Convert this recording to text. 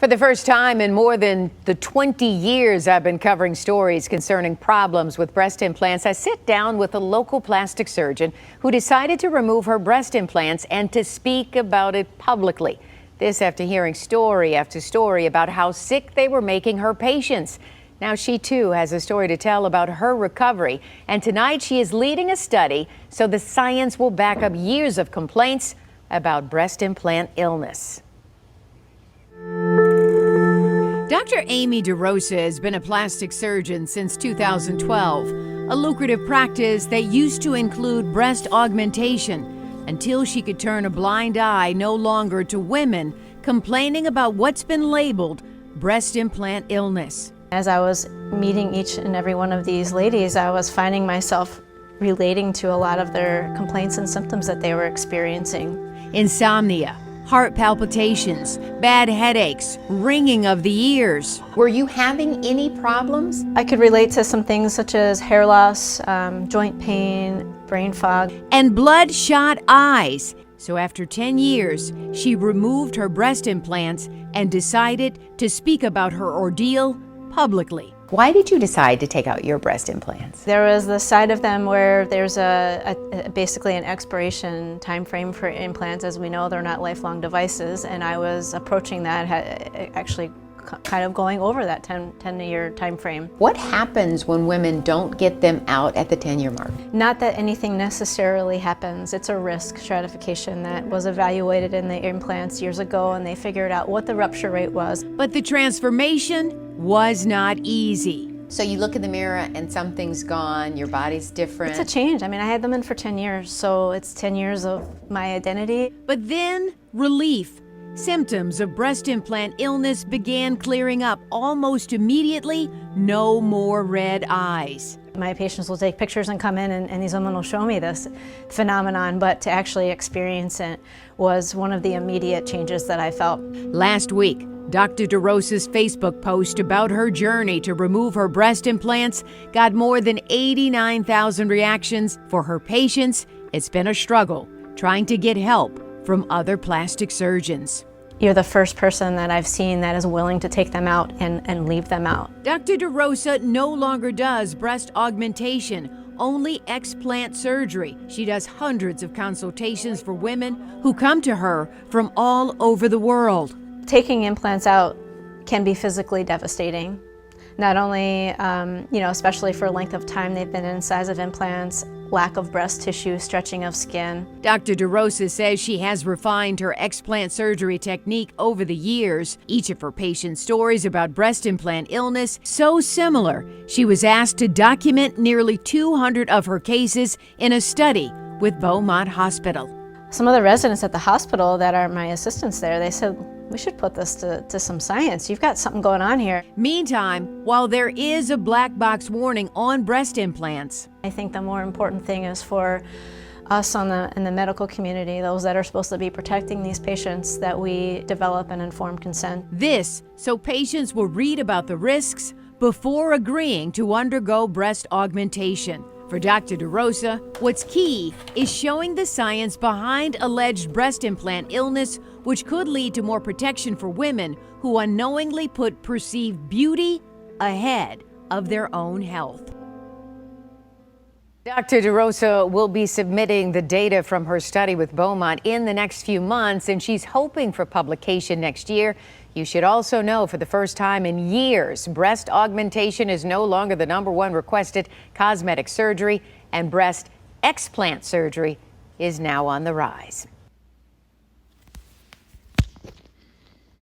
For the first time in more than the 20 years I've been covering stories concerning problems with breast implants, I sit down with a local plastic surgeon who decided to remove her breast implants and to speak about it publicly. This after hearing story after story about how sick they were making her patients. Now she too has a story to tell about her recovery, and tonight she is leading a study so the science will back up years of complaints about breast implant illness. Dr. Amy DeRosa has been a plastic surgeon since 2012, a lucrative practice that used to include breast augmentation until she could turn a blind eye no longer to women complaining about what's been labeled breast implant illness. As I was meeting each and every one of these ladies, I was finding myself relating to a lot of their complaints and symptoms that they were experiencing. Insomnia, heart palpitations, bad headaches, ringing of the ears. Were you having any problems? I could relate to some things such as hair loss, joint pain, brain fog. And bloodshot eyes. So after 10 years, she removed her breast implants and decided to speak about her ordeal publicly. Why did you decide to take out your breast implants? There was the side of them where there's basically an expiration time frame for implants. As we know, they're not lifelong devices, and I was approaching that, actually kind of going over that 10-year time frame. What happens when women don't get them out at the 10-year mark? Not that anything necessarily happens. It's a risk stratification that was evaluated in the implants years ago, and they figured out what the rupture rate was. But the transformation was not easy. So you look in the mirror and something's gone, your body's different. It's a change. I mean, I had them in for 10 years, so it's 10 years of my identity. But then relief. Symptoms of breast implant illness began clearing up almost immediately. No more red eyes. My patients will take pictures and come in, and these women will show me this phenomenon, but to actually experience it was one of the immediate changes that I felt. Last week, Dr. DeRosa's Facebook post about her journey to remove her breast implants got more than 89,000 reactions. For her patients, it's been a struggle trying to get help from other plastic surgeons. You're the first person that I've seen that is willing to take them out and leave them out. Dr. DeRosa no longer does breast augmentation, only explant surgery. She does hundreds of consultations for women who come to her from all over the world. Taking implants out can be physically devastating. Not only, especially for a length of time they've been in, size of implants, lack of breast tissue, stretching of skin. Dr. DeRosa says she has refined her explant surgery technique over the years. Each of her patients' stories about breast implant illness so similar, she was asked to document nearly 200 of her cases in a study with Beaumont Hospital. Some of the residents at the hospital that are my assistants there, they said, we should put this to some science. You've got something going on here. Meantime, while there is a black box warning on breast implants, I think the more important thing is for us in the medical community, those that are supposed to be protecting these patients, that we develop an informed consent. This so patients will read about the risks before agreeing to undergo breast augmentation. For Dr. DeRosa, what's key is showing the science behind alleged breast implant illness, which could lead to more protection for women who unknowingly put perceived beauty ahead of their own health. Dr. DeRosa will be submitting the data from her study with Beaumont in the next few months, and she's hoping for publication next year. You should also know, for the first time in years, breast augmentation is no longer the #1 requested cosmetic surgery, and breast explant surgery is now on the rise.